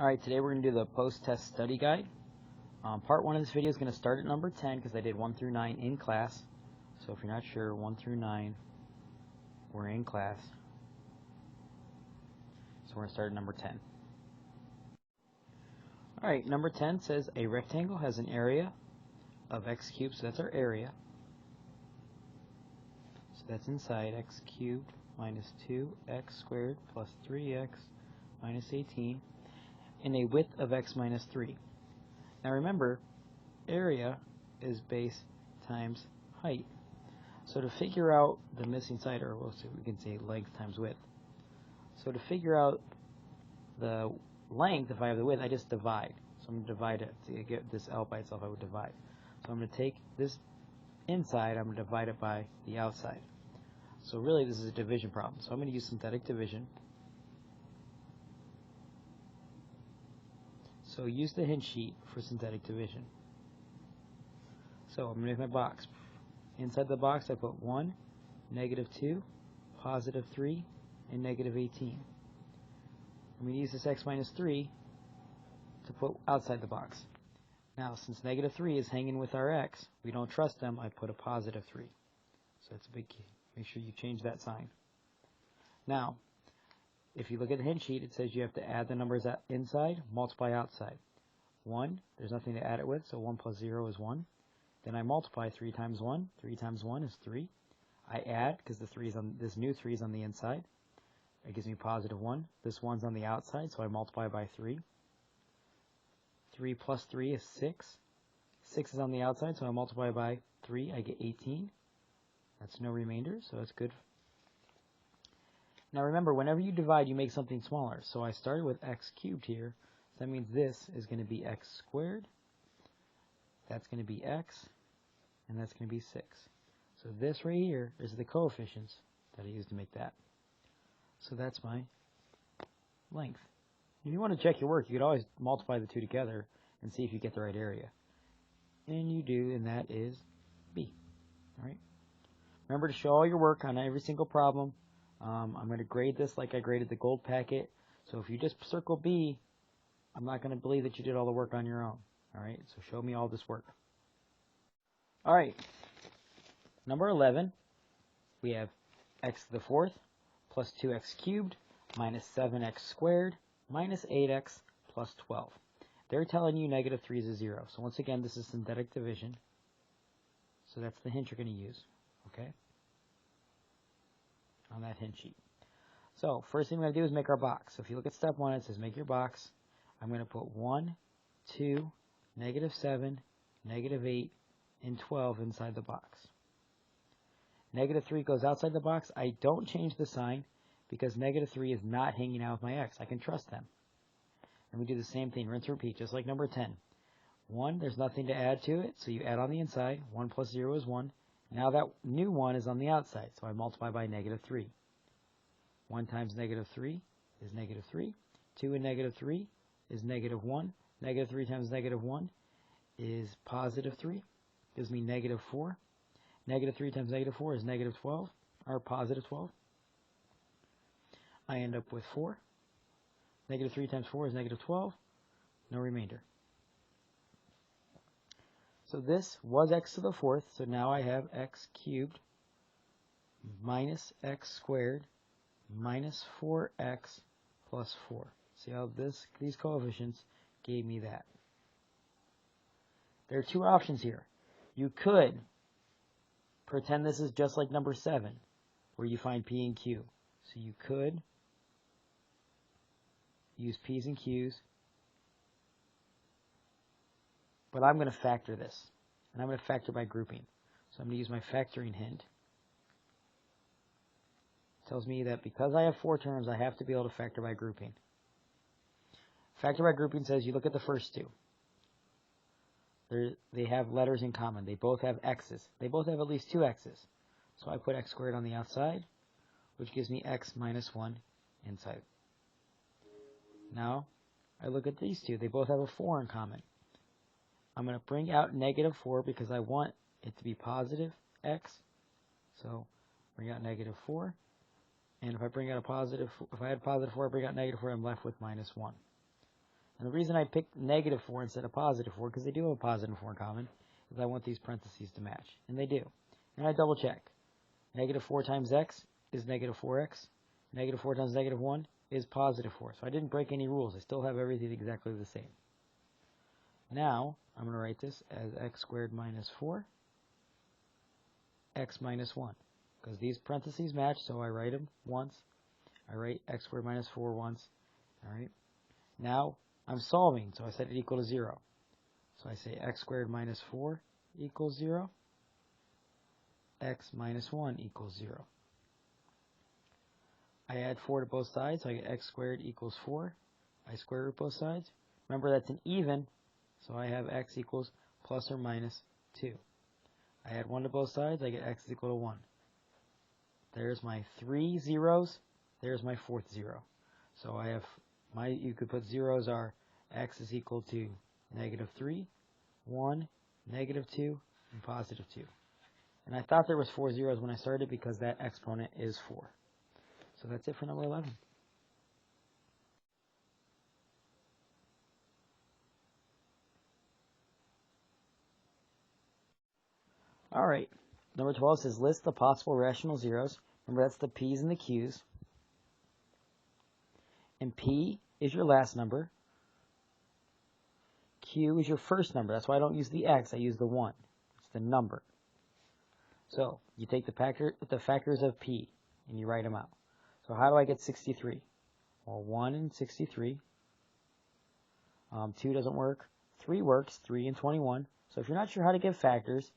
Alright, today we're going to do the post-test study guide. Part 1 of this video is going to start at number 10 because I did 1 through 9 in class. So if you're not sure, 1 through 9 we're in class. So we're going to start at number 10. Alright, number 10 says a rectangle has an area of x cubed, so that's our area. So that's inside x cubed minus 2x squared plus 3x minus 18. In a width of x minus 3. Now remember, area is base times height. So to figure out the missing side, or we can say length times width. So to figure out the length, if I have the width, I just divide. So I'm going to divide it. To get this out by itself, I would divide. So I'm going to take this inside, I'm going to divide it by the outside. So really this is a division problem. So I'm going to use synthetic division. So use the hint sheet for synthetic division. So I'm going to make my box. Inside the box I put 1, negative 2, positive 3, and negative 18. I'm going to use this x minus 3 to put outside the box. Now since negative 3 is hanging with our x, we don't trust them, I put a positive 3. So that's a big key. Make sure you change that sign. Now, if you look at the hint sheet, it says you have to add the numbers inside, multiply outside. 1, there's nothing to add it with, so 1 plus 0 is 1. Then I multiply 3 times 1. 3 times 1 is 3. I add, because this new 3 is on the inside. It gives me positive 1. This 1's on the outside, so I multiply by 3. 3 plus 3 is 6. 6 is on the outside, so I multiply by 3. I get 18. That's no remainder, so that's good. Now remember, whenever you divide, you make something smaller. So I started with x cubed here. So that means this is going to be x squared. That's going to be x. And that's going to be 6. So this right here is the coefficients that I used to make that. So that's my length. If you want to check your work, you could always multiply the two together and see if you get the right area. And you do, and that is B. All right. Remember to show all your work on every single problem. I'm going to grade this like I graded the gold packet. So if you just circle B, I'm not going to believe that you did all the work on your own. Alright, so show me all this work. Alright, number 11, we have x to the fourth plus 2x cubed minus 7x squared minus 8x plus 12. They're telling you negative 3 is a 0. So once again, this is synthetic division. So that's the hint you're going to use. Okay? On that hint sheet. So first thing we're going to do is make our box. So if you look at step 1, it says make your box. I'm going to put 1, 2, negative 7, negative 8, and 12 inside the box. Negative 3 goes outside the box. I don't change the sign because negative 3 is not hanging out with my x. I can trust them. And we do the same thing, rinse and repeat, just like number 10. 1, there's nothing to add to it, so you add on the inside. 1 plus 0 is 1. Now that new 1 is on the outside, so I multiply by negative 3. 1 times negative 3 is negative 3. 2 and negative 3 is negative 1. Negative 3 times negative 1 is positive 3. Gives me negative 4. Negative 3 times negative 4 is negative 12, or positive 12. I end up with 4. Negative 3 times 4 is negative 12. No remainder. So this was x to the fourth, so now I have x cubed minus x squared minus 4x plus 4. See how these coefficients gave me that. There are two options here. You could pretend this is just like number 7, where you find p and q. So you could use p's and q's. But I'm going to factor this. And I'm going to factor by grouping. So I'm going to use my factoring hint. It tells me that because I have 4 terms, I have to be able to factor by grouping. Factor by grouping says you look at the first two. They have letters in common. They both have x's. They both have at least 2 x's. So I put x squared on the outside, which gives me x minus 1 inside. Now, I look at these two. They both have a 4 in common. I'm going to bring out negative 4 because I want it to be positive x. So bring out negative 4. And if I bring out if I had positive 4, I bring out negative 4, I'm left with minus 1. And the reason I picked negative 4 instead of positive 4, because they do have a positive 4 in common, is I want these parentheses to match. And they do. And I double check. Negative 4 times x is negative 4x. Negative 4 times negative 1 is positive 4. So I didn't break any rules. I still have everything exactly the same. Now, I'm going to write this as x squared minus 4, x minus 1. Because these parentheses match, so I write them once. I write x squared minus 4 once. All right. Now, I'm solving, so I set it equal to 0. So I say x squared minus 4 equals 0. X minus 1 equals 0. I add 4 to both sides, so I get x squared equals 4. I square root both sides. Remember, that's an even, so I have x equals plus or minus 2. I add 1 to both sides, I get x is equal to 1. There's my 3 zeros. There's my 4th 0. So I have you could put zeros are x is equal to negative 3, 1, negative 2, and positive 2. And I thought there was 4 zeros when I started because that exponent is 4. So that's it for number 11. All right. Number 12 says list the possible rational zeros. Remember, that's the p's and the q's. And p is your last number. Q is your first number. That's why I don't use the x. I use the 1. It's the number. So you take the factors of p and you write them out. So how do I get 63? Well, 1 and 63. 2 doesn't work. 3 works. 3 and 21. So if you're not sure how to get factors,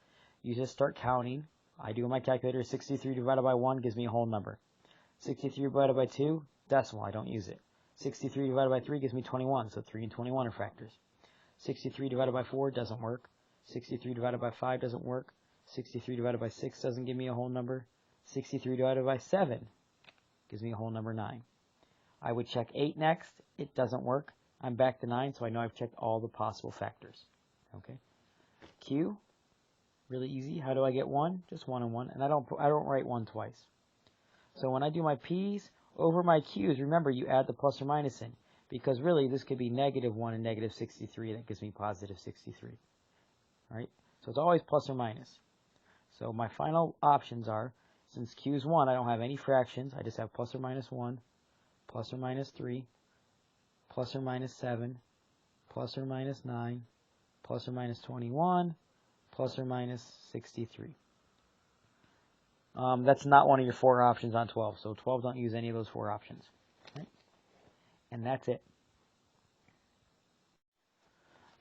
you just start counting. I do in my calculator. 63 divided by 1 gives me a whole number. 63 divided by 2, decimal. I don't use it. 63 divided by 3 gives me 21. So 3 and 21 are factors. 63 divided by 4 doesn't work. 63 divided by 5 doesn't work. 63 divided by 6 doesn't give me a whole number. 63 divided by 7 gives me a whole number 9. I would check 8 next. It doesn't work. I'm back to 9, so I know I've checked all the possible factors. Okay. Q, really easy. How do I get 1? Just 1 and 1. And I don't write 1 twice. So when I do my P's over my Q's, remember you add the plus or minus in. Because really this could be negative 1 and negative 63. That gives me positive 63. All right. So it's always plus or minus. So my final options are, since Q is 1, I don't have any fractions. I just have plus or minus 1, plus or minus 3, plus or minus 7, plus or minus 9, plus or minus 21, plus or minus 63. That's not one of your 4 options on 12. So 12, don't use any of those 4 options. Right? And that's it.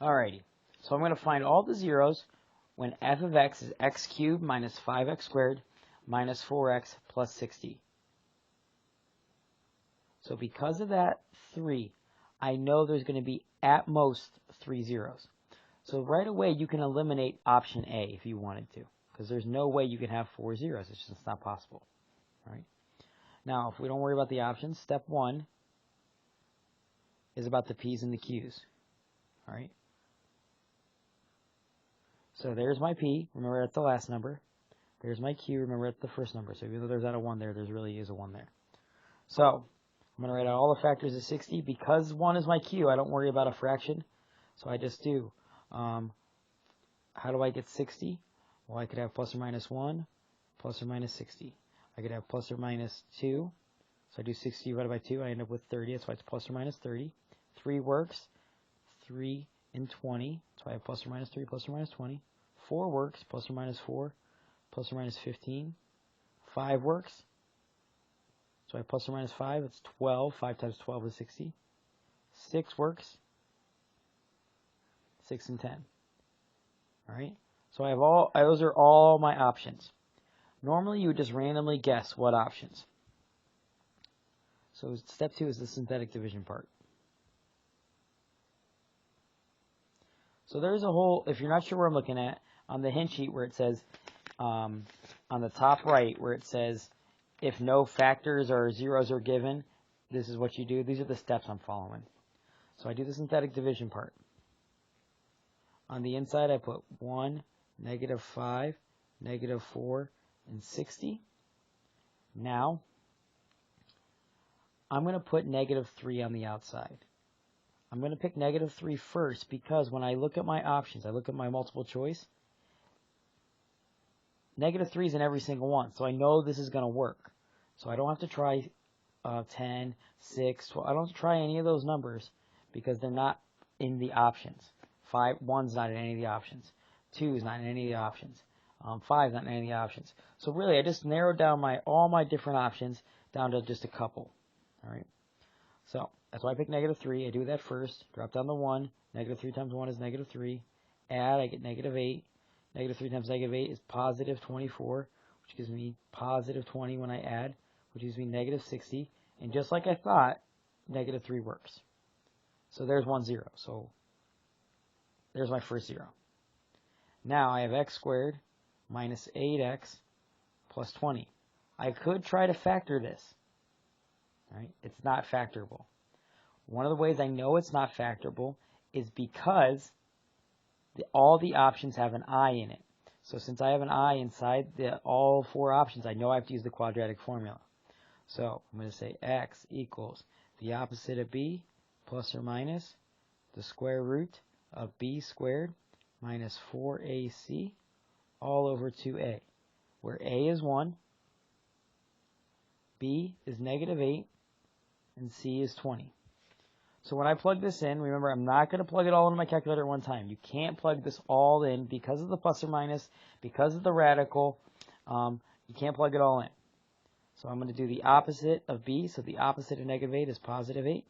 Alrighty. So I'm going to find all the zeros when f of x is x cubed minus 5x squared minus 4x plus 60. So because of that 3, I know there's going to be at most 3 zeros. So right away you can eliminate option A if you wanted to, because there's no way you can have 4 zeros. It's just not possible. All right. Now, if we don't worry about the options, step 1 is about the P's and the Q's. All right. So there's my P. Remember, that's the last number. There's my Q. Remember, that's the first number. So even though there's not a 1 there, there really is a 1 there. So I'm going to write out all the factors of 60. Because 1 is my Q, I don't worry about a fraction. So I just do, how do I get 60? Well, I could have plus or minus 1, plus or minus 60. I could have plus or minus 2. So I do 60 divided by 2. I end up with 30. That's why it's plus or minus 30. 3 works. 3 and 20. So I have plus or minus 3, plus or minus 20. 4 works. Plus or minus 4, plus or minus 15. 5 works. So I have plus or minus 5. It's 12. 5 times 12 is 60. 6 works. 6 and 10. All right. So I have those are all my options. Normally you would just randomly guess what options. So step 2 is the synthetic division part. So there's a whole, if you're not sure where I'm looking at, on the hint sheet where it says, on the top right where it says, if no factors or zeros are given, this is what you do. These are the steps I'm following. So I do the synthetic division part. On the inside I put 1, negative 5, negative 4, and 60. Now, I'm going to put negative 3 on the outside. I'm going to pick negative 3 first because when I look at my options, I look at my multiple choice, negative 3 is in every single one, so I know this is going to work. So I don't have to try 10, 6, 12. I don't have to try any of those numbers because they're not in the options. 1's not in any of the options. 2 is not in any of the options. 5 is not in any of the options. So really, I just narrowed down all my different options down to just a couple. All right. So that's why I picked negative 3. I do that first. Drop down the 1. Negative 3 times 1 is negative 3. Add, I get negative 8. Negative 3 times negative 8 is positive 24, which gives me positive 20 when I add, which gives me negative 60. And just like I thought, negative 3 works. So there's 1 0. So there's my first 0. Now I have x squared minus 8x plus 20. I could try to factor this. Right? It's not factorable. One of the ways I know it's not factorable is because all the options have an I in it. So since I have an I inside all 4 options, I know I have to use the quadratic formula. So I'm going to say x equals the opposite of b plus or minus the square root of b squared minus 4ac all over 2a, where a is 1, b is negative 8, and c is 20. So when I plug this in, remember I'm not going to plug it all into my calculator at one time. You can't plug this all in because of the plus or minus, because of the radical. You can't plug it all in. So I'm going to do the opposite of b. So the opposite of negative 8 is positive 8.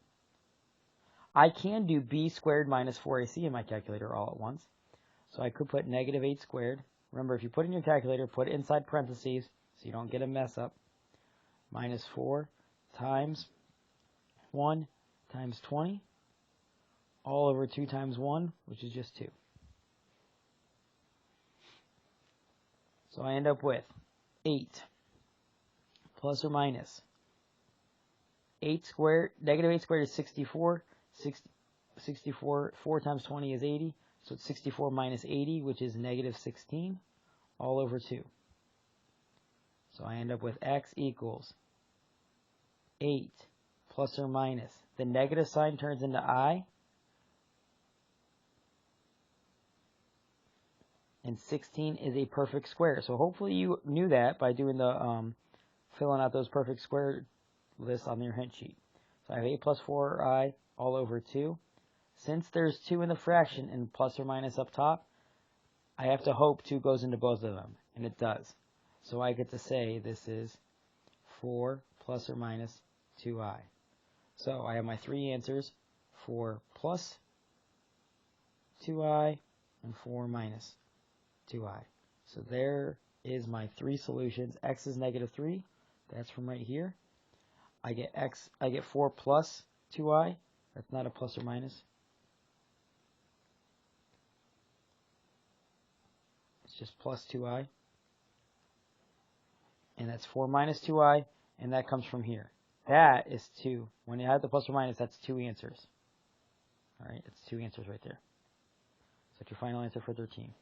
I can do b squared minus 4ac in my calculator all at once. So I could put negative 8 squared. Remember, if you put in your calculator, put it inside parentheses so you don't get a mess up. Minus 4 times 1 times 20 all over 2 times 1, which is just 2. So I end up with 8 plus or minus 8 squared. Negative 8 squared is 64. 64, 4 times 20 is 80. So it's 64 minus 80, which is negative 16, all over 2. So I end up with x equals 8 plus or minus. The negative sign turns into I. And 16 is a perfect square. So hopefully you knew that by doing the filling out those perfect square lists on your hint sheet. So I have 8 plus 4i all over 2. Since there's 2 in the fraction and plus or minus up top, I have to hope 2 goes into both of them. And it does. So I get to say this is 4 plus or minus 2i. So I have my 3 answers, 4 plus 2i and 4 minus 2i. So there is my 3 solutions. X is negative 3. That's from right here. I get 4 plus 2i. That's not a plus or minus. It's just plus 2i. And that's 4 minus 2i, and that comes from here. That is 2. When you add the plus or minus, that's 2 answers. All right, it's 2 answers right there. So that's your final answer for 13.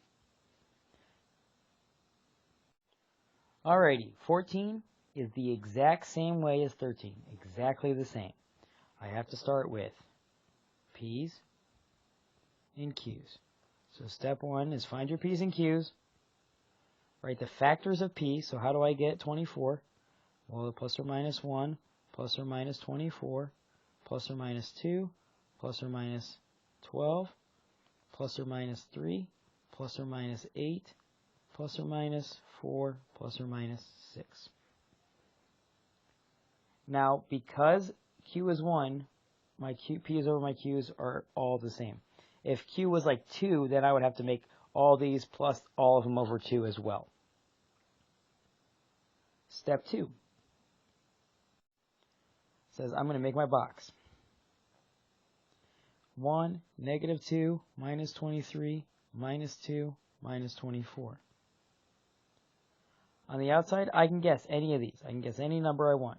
Alrighty, 14 is the exact same way as 13. Exactly the same. I have to start with P's and Q's. So step 1 is find your P's and Q's. Write the factors of P. So how do I get 24? Well, plus or minus 1, plus or minus 24, plus or minus 2, plus or minus 12, plus or minus 3, plus or minus 8, plus or minus 4, plus or minus 6. Now, because Q is 1, my P's over my Q's are all the same. If Q was like 2, then I would have to make all these plus all of them over 2 as well. Step 2 says I'm going to make my box. 1, negative 2, minus 23, minus 2, minus 24. On the outside, I can guess any of these. I can guess any number I want.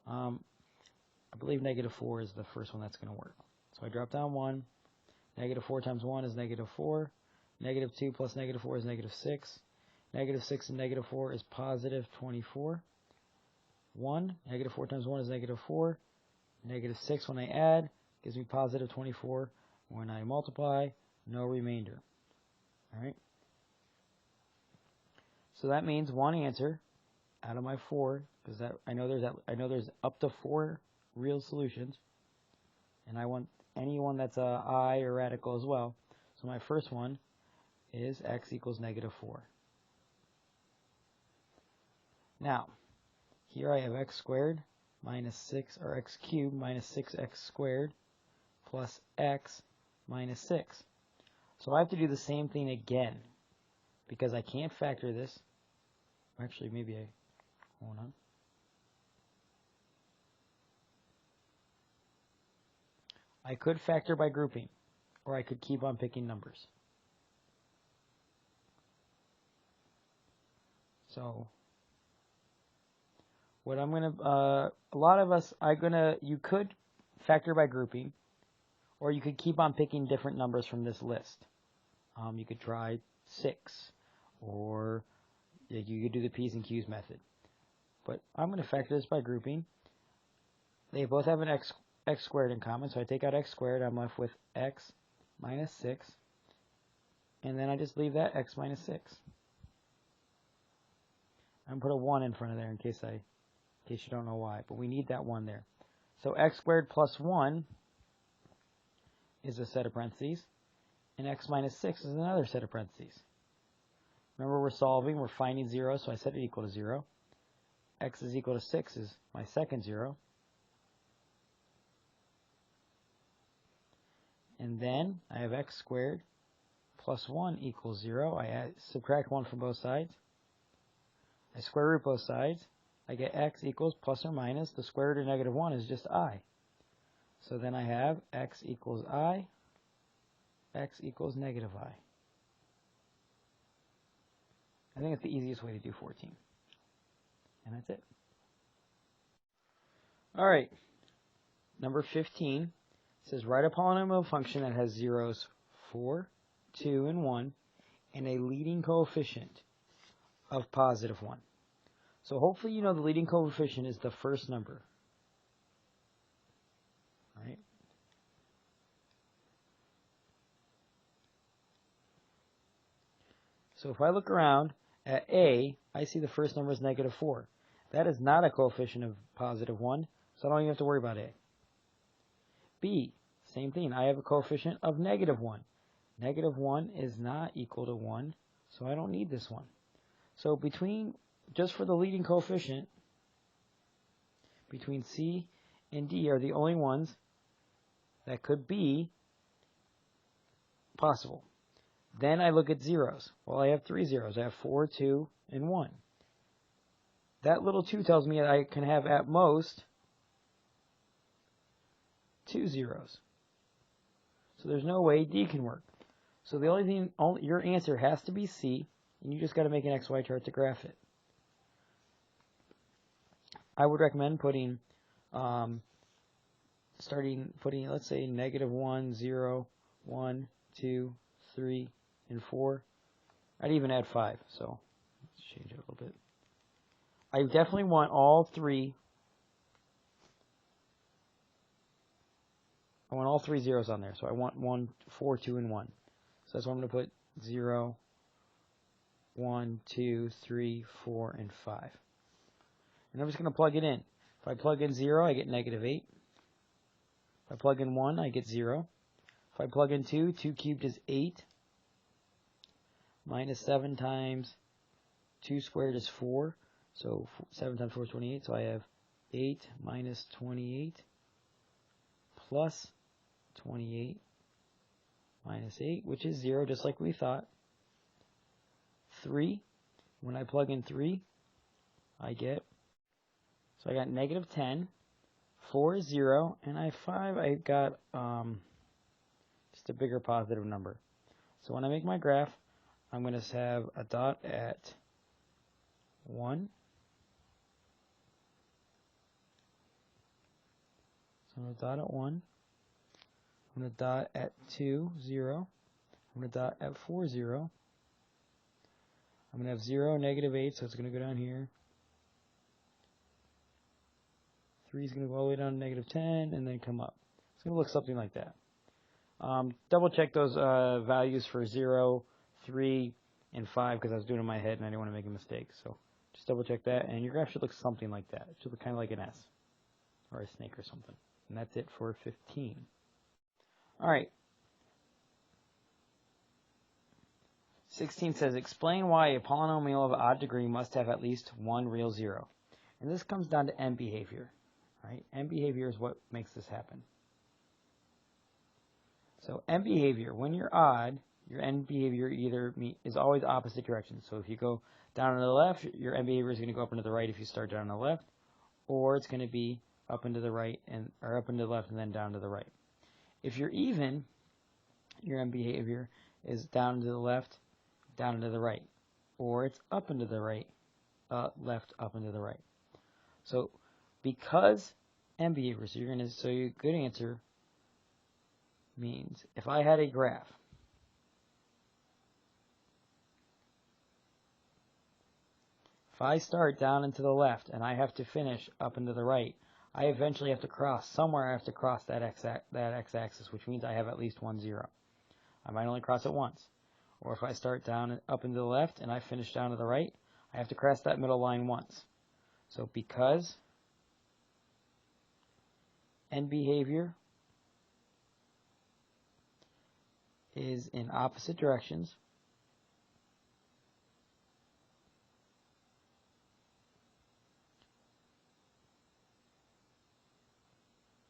I believe negative 4 is the first one that's going to work. So I drop down 1. Negative 4 times 1 is negative 4. Negative 2 plus negative 4 is negative 6. Negative 6 and negative 4 is positive 24. 1. Negative 4 times 1 is negative 4. Negative 6 when I add gives me positive 24. When I multiply, no remainder. All right. So that means one answer out of my 4, because I know there's up to 4 real solutions, and I want anyone that's a I or radical as well. So my first one is x equals negative 4. Now, here I have x squared minus 6, or x cubed minus 6x squared plus x minus 6. So I have to do the same thing again, because I can't factor this. Actually, maybe hold on. I could factor by grouping, or I could keep on picking numbers. So what I'm going to, a lot of us, you could factor by grouping, or you could keep on picking different numbers from this list. You could try 6, or you could do the P's and Q's method. But I'm going to factor this by grouping. They both have an x squared in common, so I take out x squared, I'm left with x minus 6, and then I just leave that x minus 6. I'm going to put a 1 in front of there in case you don't know why, but we need that 1 there. So x squared plus 1 is a set of parentheses, and x minus 6 is another set of parentheses. Remember, we're solving, we're finding 0, so I set it equal to 0. X is equal to 6 is my second 0. And then I have x squared plus 1 equals 0. I subtract 1 from both sides. I square root both sides. I get x equals plus or minus. The square root of negative 1 is just I. So then I have x equals I, x equals negative I. I think it's the easiest way to do 14. And that's it. All right. Number 15 says write a polynomial function that has zeros 4, 2, and 1, and a leading coefficient of positive 1. So hopefully you know the leading coefficient is the first number. All right. So if I look around at A, I see the first number is negative 4. That is not a coefficient of positive 1, so I don't even have to worry about A. B, same thing. I have a coefficient of negative 1. Negative 1 is not equal to 1, so I don't need this one. So just for the leading coefficient, between C and D are the only ones that could be possible. Then I look at zeros. Well, I have 3 zeros. I have 4, 2, and 1. That little 2 tells me that I can have at most 2 zeros. So there's no way D can work. So the only thing, your answer has to be C, and you just got to make an XY chart to graph it. I would recommend putting, let's say negative 1, 0, 1, 2, 3, and 4. I'd even add 5, so let's change it a little bit. I definitely want all 3. I want all 3 zeros on there, so I want 1, 4, 2, and 1. So that's why I'm going to put 0, 1, 2, 3, 4, and 5. And I'm just going to plug it in. If I plug in 0, I get negative 8. If I plug in 1, I get 0. If I plug in 2, 2 cubed is 8. Minus 7 times 2 squared is 4. So 7 times 4 is 28. So I have 8 minus 28 plus 28 minus 8, which is 0, just like we thought. 3. When I plug in 3, I get, so I got negative 10. 4 is 0, and I have 5. I got just a bigger positive number. So when I make my graph, I'm going to have a dot at 1. So I'm going to dot at 1. I'm going to dot at 2, 0. I'm going to dot at 4, 0. I'm going to have 0, negative 8, so it's going to go down here. 3 is going to go all the way down to negative 10 and then come up. going to look something like that. Double check those values for 0, 3, and 5 because I was doing it in my head and I didn't want to make a mistake. So just double check that, and your graph should look something like that. It should look kind of like an S or a snake or something. And that's it for 15. All right. 16 says, explain why a polynomial of odd degree must have at least one real zero. And this comes down to end behavior. Right? End behavior is what makes this happen. So end behavior, when you're odd, your end behavior is always opposite directions. So if you go down and to the left, your end behavior is going to go up and to the right if you start down on the left, or it's going to be up and to the right or up and to the left and then down to the right. If you're even, your end behavior is down to the left, down and to the right, or it's up and to the right, left, up and to the right. So because end behavior, so your good answer means if I had a graph, if I start down and to the left and I have to finish up and to the right, I eventually have to cross, somewhere I have to cross that x-axis, which means I have at least one zero. I might only cross it once. Or if I start down and up and to the left and I finish down to the right, I have to cross that middle line once. So because end behavior is in opposite directions,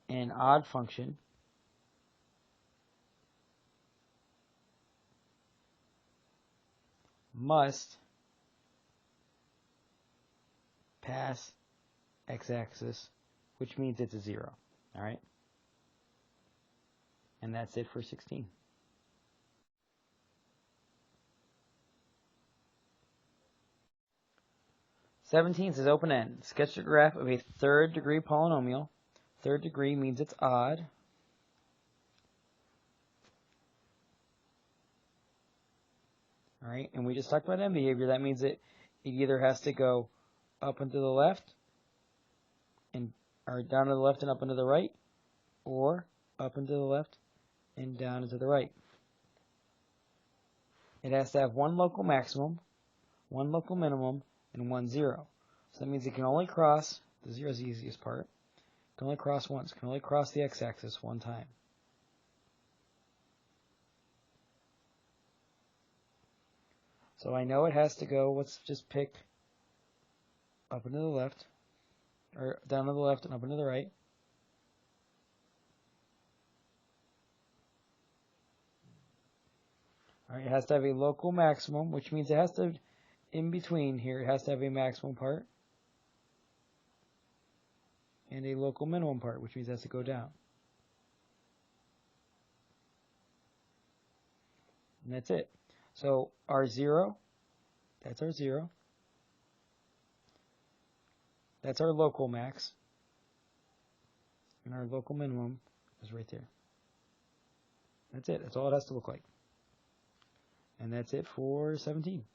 an odd function must pass x-axis, which means it's a zero. All right? And that's it for 16. Seventeen says open end. Sketch the graph of a third degree polynomial. Third degree means it's odd. All right, and we just talked about end behavior. That means it either has to go up and to the left, or down to the left and up and to the right, or up and to the left and down and to the right. It has to have one local maximum, one local minimum, and one zero. So that means it can only cross, the zero is the easiest part, it can only cross once, it can only cross the x-axis one time. So I know it has to go, let's just pick up and to the left, or down to the left and up and to the right. All right, it has to have a local maximum, which means it has to, in between here, it has to have a maximum part and a local minimum part, which means it has to go down. And that's it. So our zero, that's our zero. That's our local max. And our local minimum is right there. That's it. That's all it has to look like. And that's it for 17.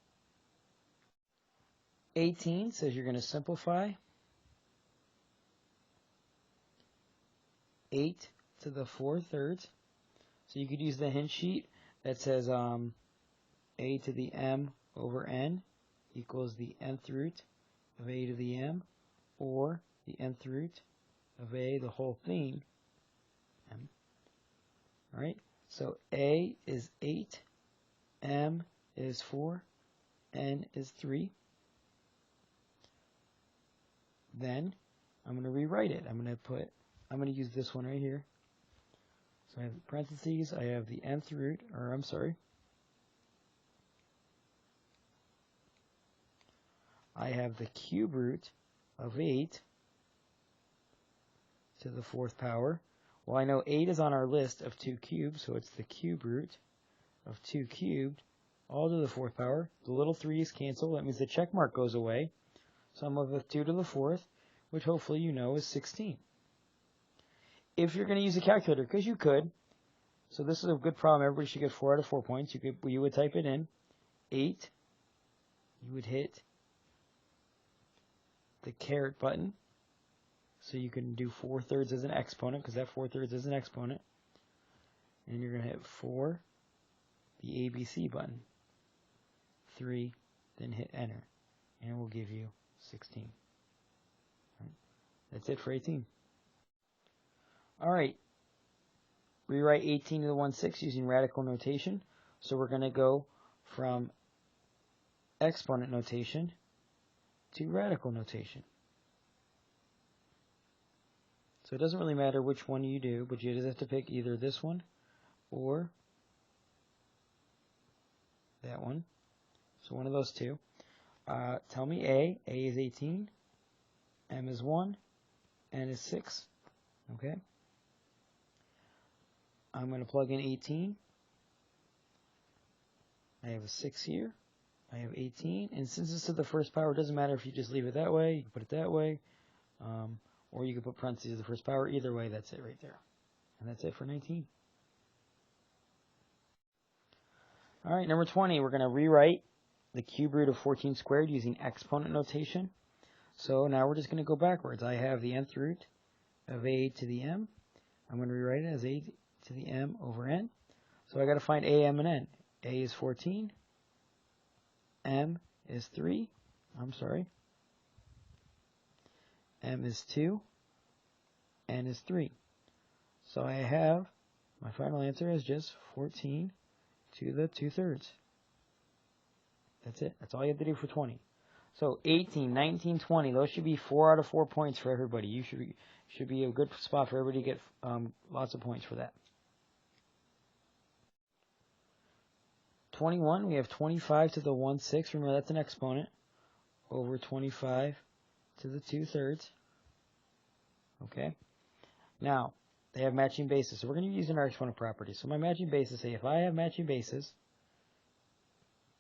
18 says you're going to simplify 8 to the 4/3. So you could use the hint sheet that says a to the m over n equals the nth root of a to the m, or the nth root of a, the whole thing, m. All right, so a is 8, m is 4, n is 3. Then I'm going to rewrite it. I'm going to use this one right here. So I have parentheses, I have the nth root, or I'm sorry, I have the cube root of 8 to the 4th power. Well, I know 8 is on our list of 2 cubes, so it's the cube root of 2 cubed, all to the 4th power. The little 3's cancel. That means the check mark goes away. So I'm left with 2 to the 4th, which hopefully you know is 16. If you're going to use a calculator, because you could, so this is a good problem. Everybody should get 4 out of 4 points. You would type it in. 8, you would hit the caret button. So you can do 4/3 as an exponent, because that 4/3 is an exponent. And you're going to hit 4, the ABC button, 3, then hit enter. And it will give you 16. Right. That's it for 18. Alright, rewrite 18 to the 1/6 using radical notation. So we're going to go from exponent notation to radical notation. So it doesn't really matter which one you do, but you just have to pick either this one or that one. So one of those two. Tell me A. A is 18. M is 1. N is 6. Okay. I'm going to plug in 18. I have a 6 here. I have 18. And since it's to the first power, it doesn't matter if you just leave it that way. You can put it that way. Or you can put parentheses to the first power. Either way, that's it right there. And that's it for 19. Alright, number 20. We're going to rewrite the cube root of 14 squared using exponent notation. So now we're just going to go backwards. I have the nth root of a to the m. I'm going to rewrite it as a to the m over n. So I got to find a, m, and n. A is 14. M is 3. M is 2. N is 3. So I have, my final answer is just 14 to the 2/3. That's it. That's all you have to do for 20. So 18, 19, 20, those should be 4 out of 4 points for everybody. You should be a good spot for everybody to get lots of points for that. 21, we have 25 to the 1/6. Remember, that's an exponent. Over 25 to the 2/3. Okay. Now, they have matching bases. So we're going to be using our exponent property. So my matching bases say if I have matching bases,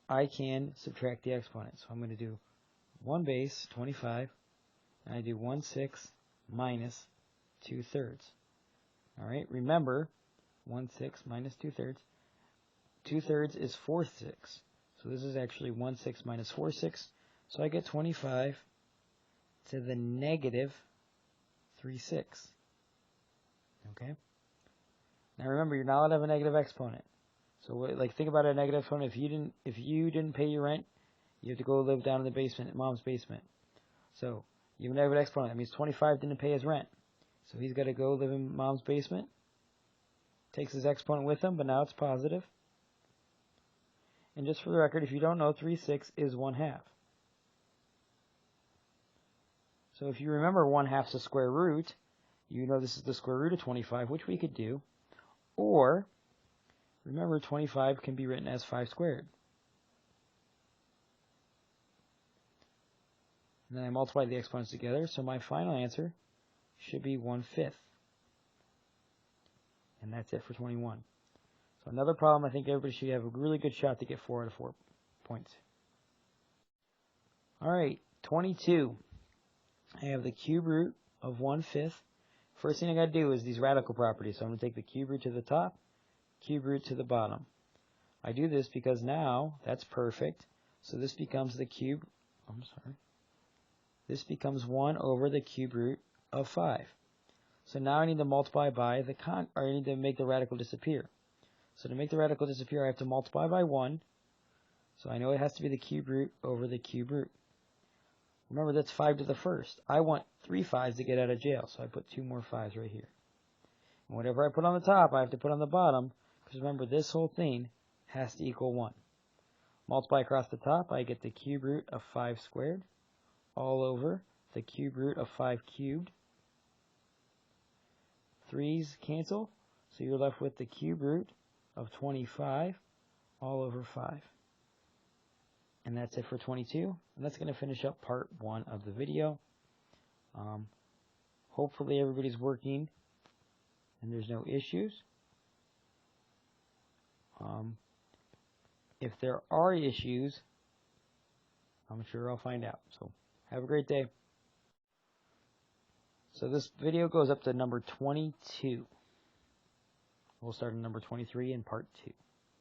I can subtract the exponent. So I'm going to do 1 base, 25, and I do 1/6 minus 2/3. All right. Remember, 1/6 minus 2/3. 2/3 is 4/6. So this is actually 1/6 minus 4/6. So I get 25 to the negative 3/6. Okay. Now remember, you're not allowed to have a negative exponent. So like think about a negative exponent. If you didn't pay your rent, you have to go live down in the basement, mom's basement. So you have a negative exponent. That means 25 didn't pay his rent. So he's got to go live in mom's basement. Takes his exponent with him, but now it's positive. And just for the record, if you don't know, 3/6 is 1/2. So if you remember 1/2 is the square root, you know this is the square root of 25, which we could do. Or, remember 25 can be written as 5 squared. And then I multiply the exponents together, so my final answer should be 1/5. And that's it for 21. So another problem, I think everybody should have a really good shot to get 4 out of 4 points. Alright, 22. I have the cube root of 1/5. First thing I got to do is these radical properties. So I'm going to take the cube root to the top, cube root to the bottom. I do this because now that's perfect. So this becomes the cube, this becomes 1 over the cube root of 5. So now I need to multiply by the I need to make the radical disappear. So to make the radical disappear, I have to multiply by 1. So I know it has to be the cube root over the cube root. Remember, that's 5 to the first. I want 3 5s to get out of jail, so I put 2 more 5s right here. And whatever I put on the top, I have to put on the bottom, because remember, this whole thing has to equal 1. Multiply across the top, I get the cube root of 5 squared, all over the cube root of 5 cubed. 3's cancel, so you're left with the cube root of 25 all over 5. And that's it for 22. And that's going to finish up part 1 of the video. Hopefully everybody's working and there's no issues. If there are issues, I'm sure I'll find out. So have a great day. So this video goes up to number 22. We'll start on number 23 in part 2.